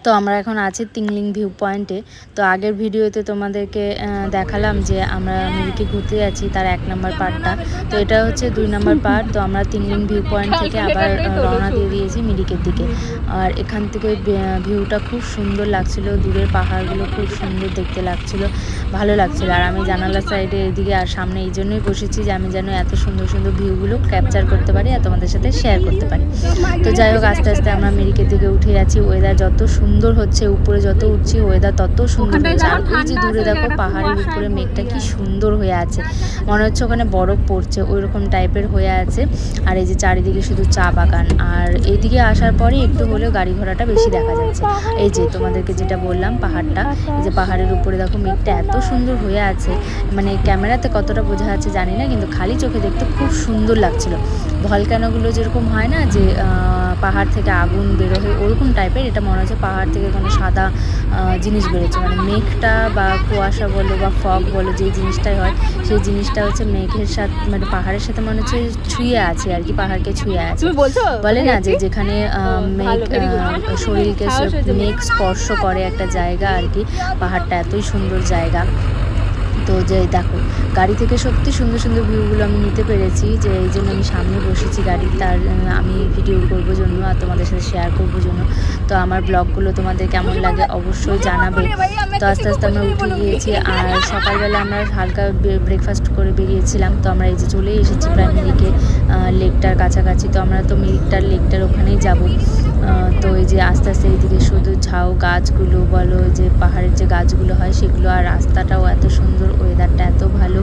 তো আমরা এখন আছি তিংলিং ভিউ পয়েন্টে। তো আগের ভিডিওতে তোমাদেরকে দেখালাম যে আমরা মিরিকে ঘুরতে যাচ্ছি, তার 1 নম্বর পার্টটা। তো এটা হচ্ছে 2 নম্বর পার্ট। তো আমরা তিংলিং ভিউ পয়েন্ট থেকে আবার রওনা দিয়ে দিয়েছি মিরিকের দিকে। আর এখান থেকে ভিউটা খুব সুন্দর লাগছিল, দূরের পাহাড়গুলো খুব সুন্দর দেখতে লাগছিল, ভালো লাগছিল। আর আমি জানালার সাইডে এদিকে আর সামনে এই জন্যই বসেছি যে আমি যেন এত সুন্দর সুন্দর ভিউগুলো ক্যাপচার করতে পারি আর তোমাদের সাথে শেয়ার করতে পারি। তো যাই হোক, আস্তে আস্তে আমরা মিরিকের দিকে উঠে যাচ্ছি। ওয়েদার যত সুন্দর হচ্ছে, উপরে যত উঠছি ওয়েদার তত সুন্দর হচ্ছে। আর ওই যে দূরে দেখো পাহাড়ের উপরে মেঘটা কি সুন্দর হয়ে আছে, মনে হচ্ছে ওখানে বরফ পড়ছে, ওই রকম টাইপের হয়ে আছে। আর এই যে চারিদিকে শুধু চা বাগান। আর এইদিকে আসার পরে একটু হলেও গাড়ি ঘোড়াটা বেশি দেখা যাচ্ছে। এই যে তোমাদেরকে যেটা বললাম পাহাড়টা, এই যে পাহাড়ের উপরে দেখো মেঘটা এত সুন্দর হয়ে আছে, মানে ক্যামেরাতে কতটা বোঝা যাচ্ছে জানি না, কিন্তু খালি চোখে দেখতে খুব সুন্দর লাগছিল। ভলক্যানোগুলো যেরকম হয় না যে পাহাড় থেকে আগুন বেরোয়, ওরকম টাইপের এটা মনে হচ্ছে পাহাড় থেকে কোনো সাদা জিনিস বেরোচ্ছে। মানে মেঘটা বা কুয়াশা বলো বা ফগ বলো, যে জিনিসটাই হয় সেই জিনিসটা হচ্ছে মেঘের সাথে, মানে পাহাড়ের সাথে মনে হচ্ছে ছুঁয়ে আছে আর কি, পাহাড়কে ছুঁয়ে আছে। বলে না যে যেখানে মেঘ শরীরকে মেঘ স্পর্শ করে একটা জায়গা আর কি, পাহাড়টা এতই সুন্দর জায়গা। তো যে দেখো গাড়ি থেকে সত্যি সুন্দর সুন্দর ভিউগুলো আমি নিতে পেরেছি, যে এই জন্য আমি সামনে বসেছি গাড়ি, তার আমি ভিডিও করবো জন্য আর তোমাদের সাথে শেয়ার করবো জন্য। তো আমার ব্লগগুলো তোমাদের কেমন লাগে অবশ্যই জানাবে। তো আস্তে আস্তে আমরা উঠে গিয়েছি। আর সকালবেলা আমরা হালকা ব্রেকফাস্ট করে বেরিয়েছিলাম। তো আমরা এই যে চলে এসেছি প্রায় মিরিকে লেকটার কাছাকাছি। তো আমরা তো মিরিকটার লেকটার ওখানেই যাব। তো এই যে আস্তে আস্তে এইদিকে শুধু ঝাউ গাছগুলো বলো, যে পাহাড়ের যে গাছগুলো হয় সেগুলো, আর রাস্তাটাও এত সুন্দর, ওয়েদারটা এত ভালো।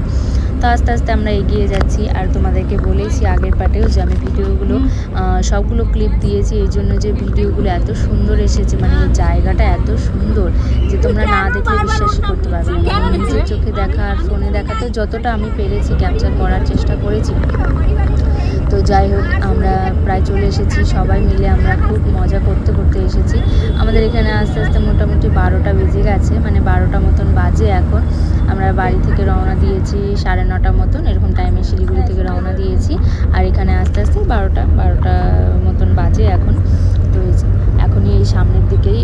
তো আস্তে আস্তে আমরা এগিয়ে যাচ্ছি। আর তোমাদেরকে বলেইছি আগের পার্টেও যে আমি ভিডিওগুলো সবগুলো ক্লিপ দিয়েছি এই জন্য যে ভিডিওগুলো এত সুন্দর এসেছে, মানে এই জায়গাটা এত সুন্দর যে তোমরা না দেখলে বিশ্বাসই করতে পারবে না। নিজের চোখে দেখা আর ফোনে দেখা তো যতটা আমি পেরেছি ক্যাপচার করার চেষ্টা করেছি। তো যাই হোক, আমরা প্রায় চলে এসেছি, সবাই মিলে আমরা খুব মজা করতে করতে এসেছি। আমাদের এখানে আস্তে আস্তে মোটামুটি 12টা বেজে গেছে, মানে 12টা মতন বাজে এখন। আমরা বাড়ি থেকে রওনা দিয়েছি 9:30 মতন, এরকম টাইমে শিলিগুড়ি থেকে রওনা দিয়েছি। আর এখানে আস্তে আস্তে 12টা মতন বাজে এখন। তো এখনই এই সামনের দিকেই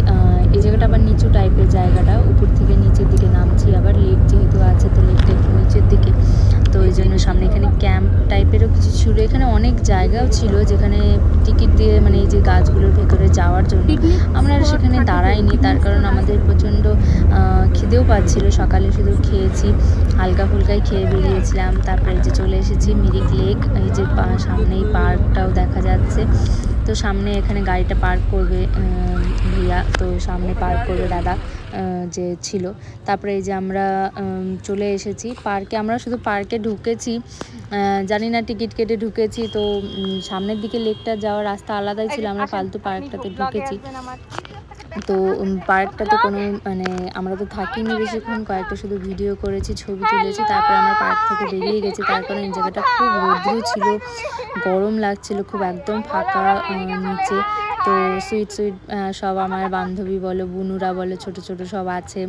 এই জায়গাটা আবার নিচু টাইপের জায়গাটা, উপর থেকে নিচের দিকে নামছি। আবার লেক যেহেতু আছে তো লেকটা একটু নিচের দিকে, তো ওই জন্য সামনে এখানে ক্যাম্প টাইপেরও কিছু ছিল। এখানে অনেক জায়গাও ছিল যেখানে টিকিট দিয়ে, মানে এই যে গাছগুলোর ভেতরে যাওয়ার জন্য আমরা সেখানে দাঁড়াইনি, তার কারণ আমাদের প্রচণ্ড খিদেও পাচ্ছিল। সকালে শুধু খেয়েছি, হালকা ফুলকাই খেয়ে বেরিয়েছিলাম। তারপরে যে চলে এসেছি মিরিক লেক, এই যে সামনেই পার্কটাও দেখা যাচ্ছে। তো সামনে এখানে গাড়িটা পার্ক করবে ভাইয়া, তো সামনে পার্ক করবে দাদা যে ছিল। তারপরে এই যে আমরা চলে এসেছি পার্কে। আমরা শুধু পার্কে ঢুকেছি, জানি না টিকিট কেটে ঢুকেছি। তো সামনের দিকে লেকটা যাওয়ার রাস্তা আলাদাই ছিল, আমরা ফালতু পার্কটাতে ঢুকেছি। তো পার্কটাতে কোনো, মানে আমরা তো থাকিনি বেশিক্ষণ, কয়েকটা শুধু ভিডিও করেছি, ছবি তুলেছি, তারপরে আমরা পার্ক থেকে বেরিয়ে গেছি। তার কারণ এই জায়গাটা খুব রৌদ্র ছিল, গরম লাগছিল খুব, একদম ফাঁকা নিচে। তো সুইট সব আমার বান্ধবী বলো, বুনুরা বলো, ছোট ছোট সব আছে,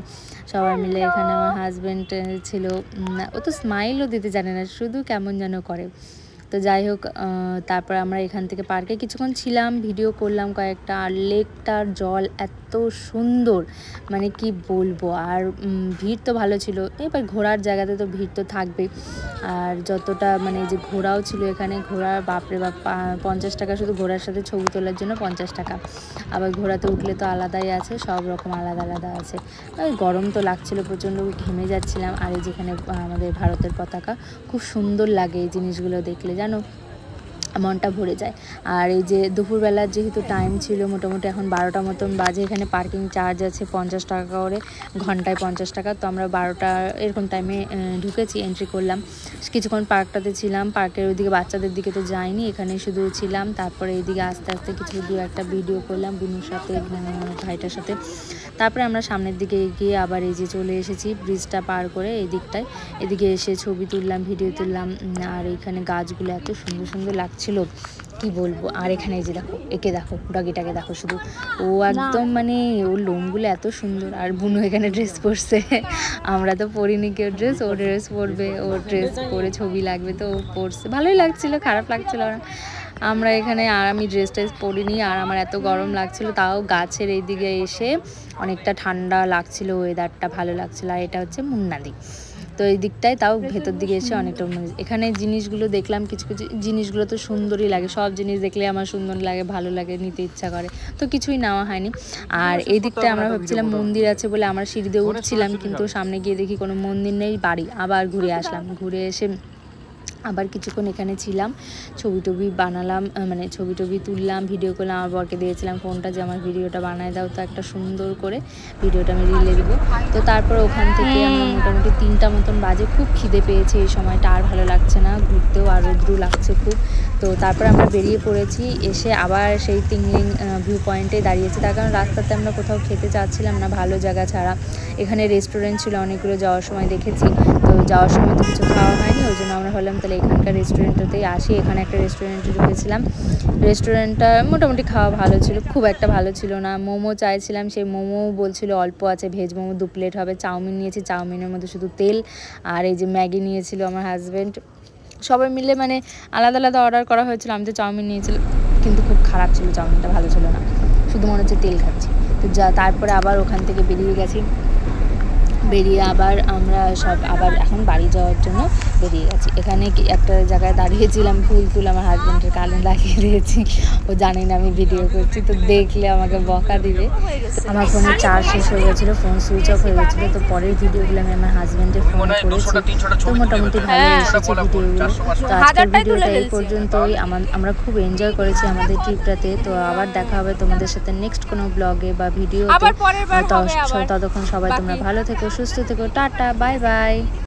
সবাই মিলে। এখানে আমার হাজব্যান্ড ছিল, ও তো স্মাইলও দিতে জানে না, শুধু কেমন যেন করে। তো যাই হোক, তারপর আমরা এখান থেকে পার্কে কিছুক্ষণ ছিলাম, ভিডিও করলাম কয়েকটা। আর লেকটার জল এত সুন্দর, মানে কি বলবো। আর ভিড় তো ভালো ছিল, এবার ঘোরার জায়গাতে তো ভিড় তো থাকবেই। আর যতটা মানে যে ঘোড়াও ছিল এখানে, ঘোড়ার বাপরে বাপ 50 টাকা শুধু ঘোড়ার সাথে ছবি তোলার জন্য 50 টাকা। আবার ঘোড়াতে উঠলে তো আলাদাই আছে, সব রকম আলাদা আলাদা আছে। গরম তো লাগছিল প্রচণ্ড, ঘেমে যাচ্ছিলাম। আর এই যেখানে আমাদের ভারতের পতাকা, খুব সুন্দর লাগে এই জিনিসগুলো দেখলে, জানো মনটা ভরে যায়। আর এই যে দুপুরবেলার যেহেতু টাইম ছিল, মোটামুটি এখন 12টা মতন বাজে। এখানে পার্কিং চার্জ আছে 50 টাকা করে, ঘন্টায় 50 টাকা। তো আমরা 12টা এরকম টাইমে ঢুকেছি, এন্ট্রি করলাম, কিছুক্ষণ পার্কটাতে ছিলাম। পার্কের ওইদিকে বাচ্চাদের দিকে তো যাইনি, এখানে শুধু ছিলাম। তারপরে এইদিকে আস্তে আস্তে কিছু একটা ভিডিও করলাম বুনুর সাথে, ভাইটার সাথে। তারপরে আমরা সামনের দিকে এগিয়ে আবার এই যে চলে এসেছি ব্রিজটা পার করে এই দিকটায়, এদিকে এসে ছবি তুললাম, ভিডিও তুললাম। আর এইখানে গাছগুলো এত সুন্দর সুন্দর লাগছিল, কি বলবো। আর এখানে এই যে দেখো, একে দেখো, ডগিটাকে দেখো শুধু, ও একদম মানে ওর লোমগুলো এত সুন্দর। আর বুনু এখানে ড্রেস পরছে, আমরা তো পরিনি কেউ ড্রেস, ও ড্রেস পরবে, ও ড্রেস পরে ছবি লাগবে, তো ও পরছে, ভালোই লাগছিল, খারাপ লাগছিল না। আমরা এখানে, আর আমি ড্রেস ট্রেস পরিনি, আর আমার এত গরম লাগছিল, তাও গাছের এইদিকে এসে অনেকটা ঠান্ডা লাগছিল, ওয়েদারটা ভালো লাগছিল। আর এটা হচ্ছে মুন্নাদি, তো এই দিকটায় তাও ভেতর দিকে এসে অনেকটা এখানে জিনিসগুলো দেখলাম, কিছু কিছু জিনিসগুলো তো সুন্দরই লাগে, সব জিনিস দেখলে আমার সুন্দর লাগে, ভালো লাগে, নিতে ইচ্ছা করে, তো কিছুই নেওয়া হয়নি। আর এই দিকটায় আমরা ভাবছিলাম মন্দির আছে বলে আমরা সিঁড়ি দিয়ে উঠছিলাম, কিন্তু সামনে গিয়ে দেখি কোনো মন্দির নেই, বাড়ি। আবার ঘুরে আসলাম, ঘুরে এসে আবার কিছুক্ষণ এখানে ছিলাম, ছবি টবি বানালাম, মানে ছবি টবি তুললাম, ভিডিও করলাম। আমার বরকে দিয়েছিলাম ফোনটা যে আমার ভিডিওটা বানায় দাও তো একটা সুন্দর করে, ভিডিওটা আমি রিলে দেবো। তো তারপর ওখান থেকে আমরা মোটামুটি 3টা মতন বাজে, খুব খিদে পেয়েছে এই সময়টা, আর ভালো লাগছে না ঘুরতেও, আর রৌদ্র লাগছে খুব। তো তারপর আমরা বেরিয়ে পড়েছি, এসে আবার সেই তিংলিং ভিউ পয়েন্টে দাঁড়িয়েছি, তার কারণ রাস্তাতে আমরা কোথাও খেতে চাচ্ছিলাম না ভালো জায়গা ছাড়া। এখানে রেস্টুরেন্ট ছিল অনেকগুলো, যাওয়ার সময় দেখেছি, তো যাওয়ার সময় তো কিছু খাওয়া হয়নি, ওই জন্য আমরা ভাবলাম তাহলে এখানকার রেস্টুরেন্টটাতেই আসি। এখানে একটা রেস্টুরেন্টে ঢুকেছিলাম, রেস্টুরেন্টটা মোটামুটি খাওয়া ভালো ছিল, খুব একটা ভালো ছিল না। মোমো চাইছিলাম, সেই মোমো বলছিল অল্প আছে, ভেজ মোমো 2 প্লেট হবে। চাউমিন নিয়েছি, চাউমিনের মধ্যে শুধু তেল, আর এই যে ম্যাগি নিয়েছিল আমার হাজব্যান্ড, সবাই মিলে মানে আলাদা আলাদা অর্ডার করা হয়েছিল। আমি তো চাউমিন নিয়েছিলাম, কিন্তু খুব খারাপ ছিল, চাউমিনটা ভালো ছিল না, শুধু মনে হচ্ছে তেল খাচ্ছি। তো তারপরে আবার ওখান থেকে বেরিয়ে গেছি, বেরিয়ে আবার আমরা সব আবার এখন বাড়ি যাওয়ার জন্য বেরিয়ে গেছি। এখানে একটা জায়গায় দাঁড়িয়েছিলাম, ফুল আমার হাজব্যান্ডের কানে লাগিয়ে দিয়েছি, ও জানি না আমি ভিডিও করছি, তো দেখলে আমাকে বকা দিবে। আমার ফোনে চার্জ শেষ হয়ে গেছিলো, ফোন সুইচ অফ হয়ে গেছিলো, তো পরের ভিডিওগুলো আমি আমার হাজব্যান্ডের ফোনে করেছি, তো মোটামুটি ভালো এসেছে ভিডিওগুলো। তো আজকের ভিডিওটা এই পর্যন্তই। আমরা খুব এনজয় করেছি আমাদের ট্রিপটাতে। তো আবার দেখা হবে তোমাদের সাথে নেক্সট কোনো ব্লগে বা ভিডিওতে, ততক্ষণ সবাই তোমরা ভালো থেকো, সুস্থ থেকো, টাটা, বাই বাই।